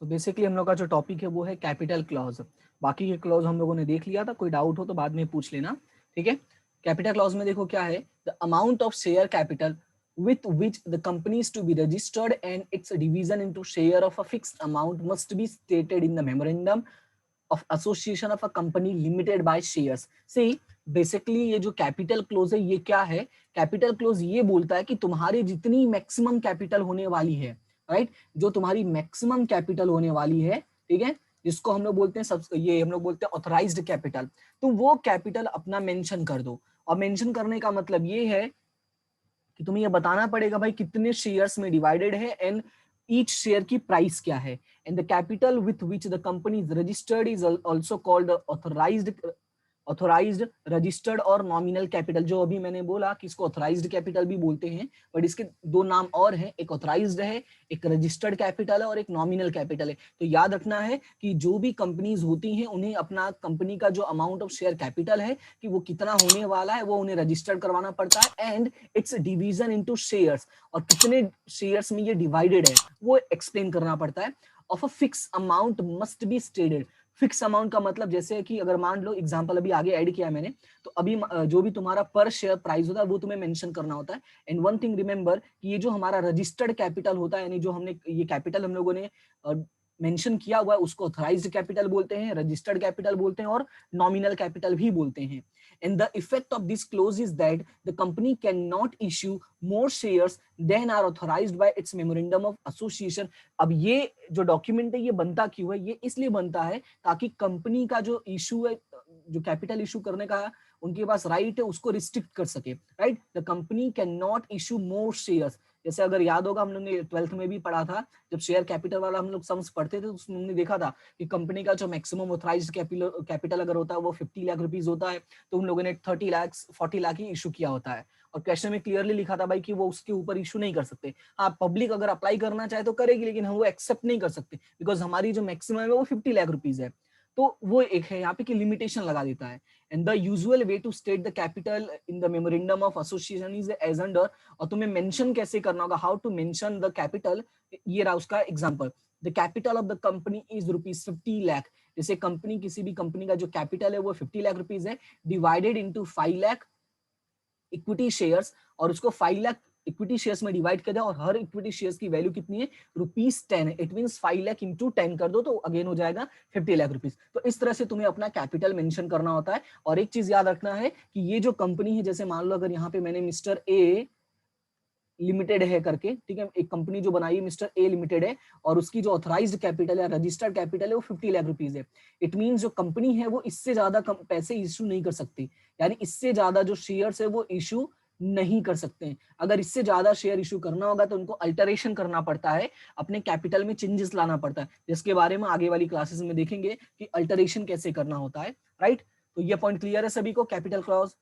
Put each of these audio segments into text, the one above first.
तो बेसिकली हम लोग का जो टॉपिक है वो है कैपिटल क्लॉज। बाकी के क्लॉज हम लोगों ने देख लिया था, कोई डाउट हो तो बाद में पूछ लेना, ठीक है। कैपिटल क्लॉज में देखो क्या है, the amount of share capital with which the company is to be registered and its division into share of a fixed amount must be stated in the memorandum of association of a company limited by shares। See, basically ये जो capital close है ये क्या है, capital close ये बोलता है कि तुम्हारी जितनी मैक्सिमम कैपिटल होने वाली है, राइट, जो तुम्हारी मैक्सिमम कैपिटल होने वाली है, ठीक है, जिसको हम लोग बोलते हैं सब, ये हम लोग बोलते हैं ऑथराइज्ड कैपिटल, तो वो कैपिटल अपना मेंशन कर दो। और मेंशन करने का मतलब ये है कि तुम्हें ये बताना पड़ेगा भाई कितने शेयर्स में डिवाइडेड है एंड ईच शेयर की प्राइस क्या है। And the capital with which the company is registered is also called authorised, registered और नॉमिनल कैपिटल। जो अभी मैंने बोला कि इसको ऑथोराइज्ड कैपिटल भी बोलते हैं, बट इसके दो नाम और हैं, एक ऑथोराइज्ड है, एक रजिस्टर्ड कैपिटल है और एक नॉमिनल कैपिटल है। तो याद रखना है कि जो भी कंपनीज होती हैं उन्हें अपना कंपनी का जो अमाउंट ऑफ शेयर कैपिटल है कि वो कितना होने वाला है वो उन्हें रजिस्टर्ड करवाना पड़ता है, and it's division into shares, और कितने शेयर्स में ये डिवाइडेड है वो एक्सप्लेन करना पड़ता है। Of a fix amount must be stated. Fix amount का मतलब जैसे कि अगर मान लो एग्जांपल अभी आगे ऐड किया मैंने, तो अभी जो भी तुम्हारा पर शेयर प्राइस होता है वो तुम्हें मेंशन करना होता है। एंड वन थिंग रिमेंबर कि ये जो हमारा रजिस्टर्ड कैपिटल होता है, यानी जो हमने ये कैपिटल हम लोगों ने मेंशन किया हुआ है उसको ऑथराइज्ड कैपिटल बोलते हैं, रजिस्टर्ड कैपिटल बोलते हैं और नॉमिनल कैपिटल भी बोलते हैं। And the effect of this clause is that the company cannot issue more shares than are authorized by its memorandum of association। अब ये जो डॉक्यूमेंट है ये बनता क्यों है, ये इसलिए बनता है ताकि कंपनी का जो इशू है, जो कैपिटल इशू करने का उनके पास राइट है उसको रिस्ट्रिक्ट कर सके, right. The company can not issue more shares. जैसे अगर याद होगा हम लोग ने 12th में भी पढ़ा था, जब शेयर कैपिटल वाला हम लोग सम्स पढ़ते थे तो उसमें हमने देखा था कि कंपनी का जो मैक्सिमम ऑथराइज्ड कैपिटल अगर होता है वो 50 लाख रुपीज होता है, तो उन लोगों ने 30 लाख 40 लाख ही इशू किया होता है। और क्वेश्चन में क्लियरली लिखा था भाई कि वो उसके ऊपर इशू नहीं कर सकते। हाँ, पब्लिक अगर अप्लाई करना चाहे तो करेगी, लेकिन हम वो एक्सेप्ट नहीं कर सकते बिकॉज हमारी जो मैक्सिमम है वो 50 लाख रुपीज है। तो वो एक है यहाँ पे कि लिमिटेशन लगा देता है। And the usual way to state the capital in the memorandum of association is as under. और तुम्हें मेंशन कैसे करना होगा, how to mention the capital, ये रहा उसका example. The capital of the company is ₹50 lakh. जैसे कंपनी, किसी भी कंपनी का जो कैपिटल है वो 50 लाख रुपीज है, divided into 5 lakh equity shares, और उसको 5 लाख इक्विटी शेयर्स में डिवाइड कर दो, और हर इक्विटी शेयर्स की वैल्यू कितनी है, ₹10 है। इट मींस 5 लाख इंटू 10 कर दो तो अगेन हो जाएगा 50 लाख रुपीज। तो इस तरह से तुम्हें अपना कैपिटल मेंशन करना होता है। और एक चीज याद रखना है कि ये जो कंपनी है, जैसे मान लो अगर यहाँ पे मैंने मिस्टर ए लिमिटेड है करके, ठीक है, एक कंपनी जो बनाई है मिस्टर ए लिमिटेड है, और उसकी जो ऑथराइज्ड कैपिटल है, रजिस्टर्ड कैपिटल है वो 50 लाख रुपीज है। इट मींस जो कंपनी है वो इससे ज्यादा पैसे इशू नहीं कर सकती, यानी इससे ज्यादा जो शेयर्स है वो इशू नहीं कर सकते हैं। अगर इससे ज्यादा शेयर इशू करना होगा तो उनको अल्टरेशन करना पड़ता है, अपने कैपिटल में चेंजेस लाना पड़ता है, जिसके बारे में आगे वाली क्लासेस में देखेंगे कि अल्टरेशन कैसे करना होता है, राइट। तो ये पॉइंट क्लियर है सभी को, कैपिटल क्लॉज।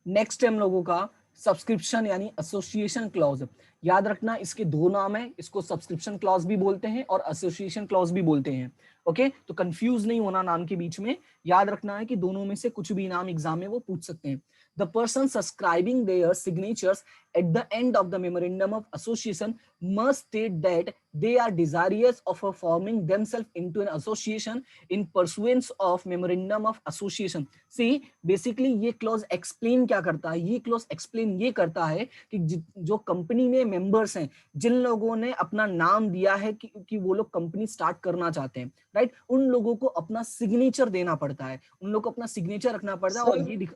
नेक्स्ट है हम लोगों का सब्सक्रिप्शन यानी एसोसिएशन क्लॉज। याद रखना इसके दो नाम है, इसको सब्सक्रिप्शन क्लॉज भी बोलते हैं और एसोसिएशन क्लॉज भी बोलते हैं। ओके, तो कंफ्यूज नहीं होना नाम के बीच में, याद रखना है कि दोनों में से कुछ भी नाम एग्जाम में वो पूछ सकते हैं। The person subscribing their signatures at the end of the memorandum of association must state that they are desirous of forming themselves into an association in pursuance of memorandum of association। See, basically ये clause explain क्या करता है, ये clause explain ये करता है कि जो कंपनी में मेंबर्स हैं, जिन लोगों ने अपना नाम दिया है कि वो लोग कंपनी स्टार्ट करना चाहते हैं, राइट, उन लोगों को अपना सिग्नेचर देना पड़ता है, उन लोगों को अपना सिग्नेचर रखना पड़ता है। और ये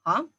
हाँ,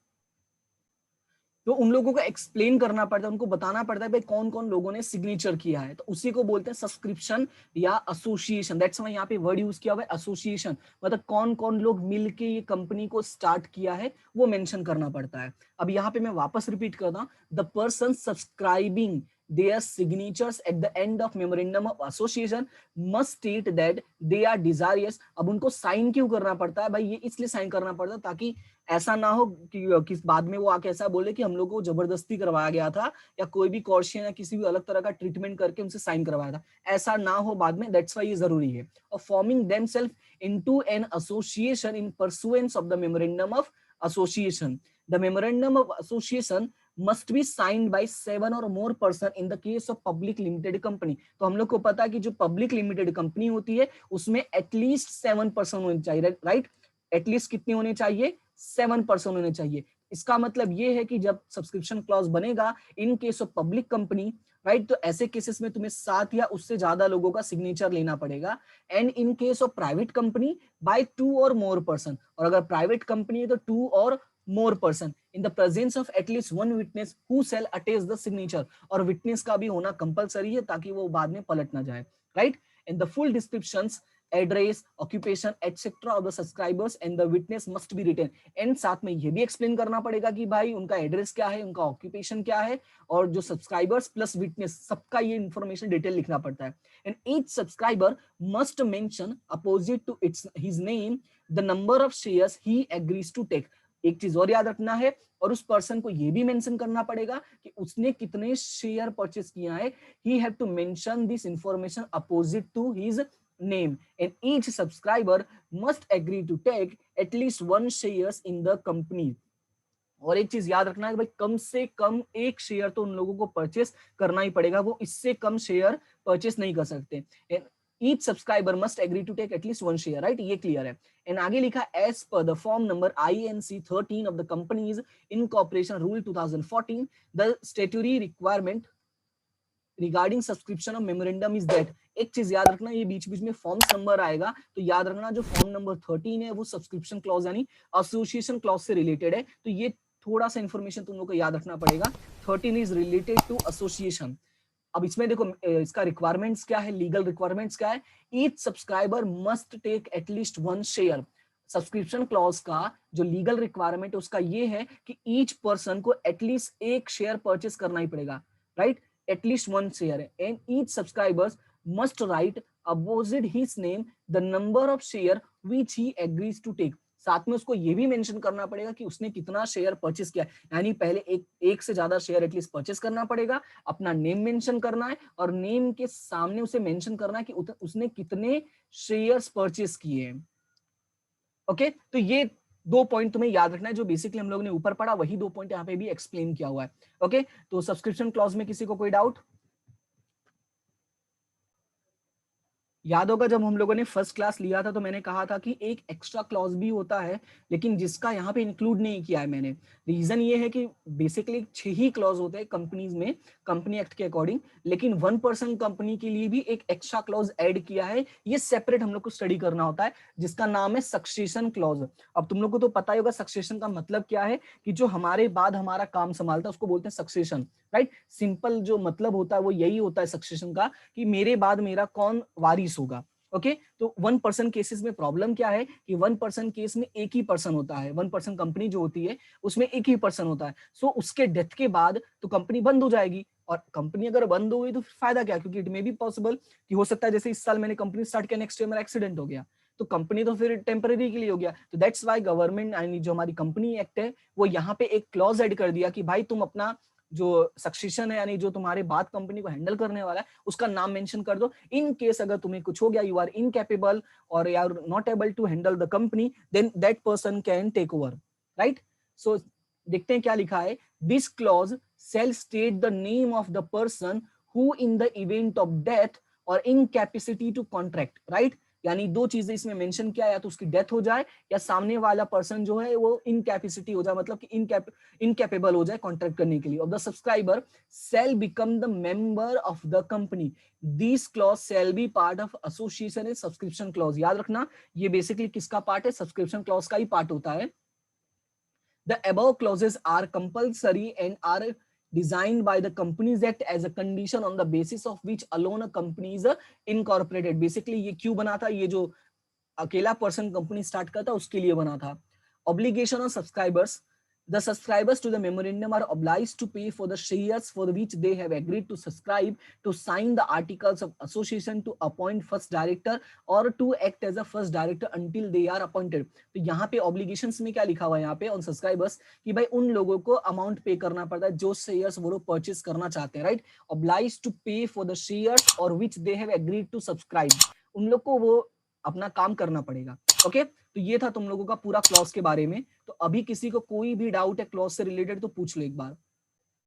तो उन लोगों को एक्सप्लेन करना पड़ता है, उनको बताना पड़ता है भाई कौन कौन लोगों ने सिग्नेचर किया है, तो उसी को बोलते हैं सब्सक्रिप्शन या एसोसिएशन। दैट्स व्हाई यहाँ पे वर्ड यूज किया हुआ है एसोसिएशन, मतलब कौन कौन लोग मिलके ये कंपनी को स्टार्ट किया है वो मेंशन करना पड़ता है। अब यहाँ पे मैं वापस रिपीट करता हूँ, the person subscribing their signatures at the end of memorandum of association must state that they are desirous। अब उनको साइन क्यों करना पड़ता है भाई, ये इसलिए साइन करना पड़ता है ताकि ऐसा ना हो कि किस बाद में वो आके ऐसा बोले कि हम लोग को जबरदस्ती करवाया गया था या कोई भी कॉर्शियन या किसी भी अलग तरह का ट्रीटमेंट करके उनसे साइन करवाया था, ऐसा ना हो बाद में। दैट्स व्हाई ये जरूरी है। और forming themselves into an association in pursuance of the memorandum of association। The memorandum of association must be signed by 7 or more person in the case of public limited company. तो हम लोग को पता है कि जो पब्लिक लिमिटेड कंपनी होती है उसमें एटलीस्ट 7 पर्सन होने चाहिए, राइट। एटलीस्ट कितने होने चाहिए? 7 पर्सन होने चाहिए। इसका मतलब ये है कि जब सब्सक्रिप्शन क्लॉज बनेगा in case of public company, right, तो ऐसे केसेस में तुम्हें 7 या उससे ज्यादा लोगों का सिग्नेचर लेना पड़ेगा। And in case of private company by 2 और मोर पर्सन, और अगर प्राइवेट कंपनी है तो 2 और more person in the presence of at least 1 witness who shell attest the signature. और विटनेस का भी होना कंपलसरी है ताकि वो बाद में पलट ना जाए, right. In the full descriptions, address, occupation etcetera of the subscribers and the witness must be written. And साथ में ये भी एक्सप्लेन करना पड़ेगा कि भाई उनका एड्रेस क्या है, उनका ऑक्यूपेशन क्या है, और जो सब्सक्राइबर्स प्लस विटनेस सबका ये इंफॉर्मेशन डिटेल लिखना पड़ता है। And each subscriber must mention opposite to its his name the number of shares he agrees to take. एक चीज और याद रखना है, और उस पर्सन को ये भी मेंशन करना पड़ेगा कि उसने कितने शेयर परचेस किया है। He have to mention this information opposite to his name, and each subscriber must agree to take at least 1 shares in the company। और एक चीज याद रखना है कि भाई कम से कम 1 शेयर तो उन लोगों को परचेस करना ही पड़ेगा, वो इससे कम शेयर परचेस नहीं कर सकते। each subscriber must agree to take at least 1 share, right, ये क्लियर है। एंड आगे लिखा as per the form number INC 13 of the companies incorporation rule 2014 the statutory requirement regarding subscription of memorandum is that. एक चीज याद रखना, ये बीच बीच में फॉर्म्स नंबर आएगा तो याद रखना जो फॉर्म नंबर 13 है वो सब्सक्रिप्शन क्लॉज यानी एसोसिएशन क्लॉज से रिलेटेड है। तो ये थोड़ा सा इंफॉर्मेशन तुम लोग को याद रखना पड़ेगा। 13 इज रिलेटेड टू एसोसिएशन। अब इसमें देखो इसका रिक्वायरमेंट्स क्या है, लीगल रिक्वायरमेंट्स क्या है। Each subscriber must take at least 1 share. Subscription clause का जो लीगल रिक्वायरमेंट है उसका ये है कि ईच पर्सन को एटलीस्ट 1 शेयर परचेस करना ही पड़ेगा, right. at least 1 share, and each subscriber must write opposite his name the number of share which he agrees to take। साथ में उसको ये भी मेंशन करना पड़ेगा कि उसने कितना शेयर परचेस किया, यानी पहले एक से ज्यादा शेयर एटलीस्ट परचेस करना पड़ेगा, अपना नेम मेंशन करना है और नेम के सामने उसे मेंशन करना है कि उसने कितने शेयर्स परचेस किए हैं। ओके, तो ये 2 पॉइंट तुम्हें याद रखना है जो बेसिकली हम लोगों ने ऊपर पढ़ा, वही 2 पॉइंट यहाँ पे भी एक्सप्लेन किया हुआ है। ओके, तो सब्सक्रिप्शन क्लॉज में किसी को कोई डाउट? याद होगा जब हम लोगों ने फर्स्ट क्लास लिया था तो मैंने कहा था कि एक एक्स्ट्रा क्लॉज भी होता है, लेकिन जिसका यहाँ पे इंक्लूड नहीं किया है मैंने। रीजन ये है कि बेसिकली 6 ही क्लॉज होते हैं कंपनीज में, कंपनी एक्ट के अकॉर्डिंग, लेकिन 1% कंपनी के लिए भी एक एक्स्ट्रा क्लॉज ऐड किया है। ये सेपरेट हम लोग को स्टडी करना होता है, जिसका नाम है सक्सेशन क्लॉज। अब तुम लोग को तो पता ही होगा सक्सेशन का मतलब क्या है, कि जो हमारे बाद हमारा काम संभालता है उसको बोलते हैं सक्सेशन, राइट। सिंपल जो मतलब होता है वो यही होता है सक्सेशन का, कि मेरे बाद मेरा कौन वारिस होगा। ओके, तो 1% केसेस में प्रॉब्लम क्या है कि 1% केस में एक ही पर्सन होता है, 1% कंपनी जो होती है उसमें एक ही पर्सन होता है। सो उसके डेथ के बाद तो कंपनी बंद हो जाएगी, और कंपनी अगर बंद हो गई तो फायदा क्या, क्योंकि इट मे बी पॉसिबल कि हो सकता है जैसे इस साल मैंने कंपनी स्टार्ट किया, नेक्स्ट ईयर मेरा एक्सीडेंट हो गया, तो कंपनी तो फिर टेम्पररी के लिए हो गया। तो दैट्स वाई गवर्नमेंट यानी जो हमारी कंपनी एक्ट है वो यहाँ पे एक क्लॉज ऐड कर दिया कि भाई तुम अपना जो सक्सेशन है यानी जो तुम्हारे बाद कंपनी को हैंडल करने वाला है उसका नाम मेंशन कर दो। इन केस अगर तुम्हें कुछ हो गया, यू आर इनकेपेबल और you are not able to handle the company, then that person can take over, right. So देखते हैं क्या लिखा है। This clause shall state the name of the person who in the event of death or incapacity to contract, right। यानी 2 चीजें इसमें mention किया, या तो उसकी डेथ हो जाए या सामने वाला पर्सन जो है वो इनकैपेसिटी हो जाए, मतलब कि इनकैपेबल हो जाए कॉन्ट्रैक्ट करने के लिए। Of the subscriber shall become the member of the company, this clause shall be part of association and subscription clause। याद रखना ये बेसिकली किसका पार्ट है, सब्सक्रिप्शन क्लॉज का ही पार्ट होता है। The above clauses are compulsory and are designed by the Companies Act as a condition on the basis of which alone a company is incorporated। Basically ये क्यों बना था, ये जो अकेला पर्सन कंपनी स्टार्ट करता उसके लिए बना था। Obligation on subscribers, the subscribers to the memorandum are obliged to pay for the shares for which they have agreed to subscribe, to sign the articles of association, to appoint first director or to act as a first director until they are appointed। तो यहाँ पे obligations में क्या लिखा हुआ है यहाँ पे on subscribers कि भाई उन लोगों को अमाउंट पे करना पड़ता है जो शेयर्स वो लोग परचेस करना चाहते हैं, right. obliged to pay for the shares or which they have agreed to subscribe, उन लोग को वो अपना काम करना पड़ेगा। ओके, तो ये था तुम लोगों का पूरा क्लॉज के बारे में। तो अभी किसी को कोई भी डाउट है क्लॉज से रिलेटेड तो पूछ लो एक बार।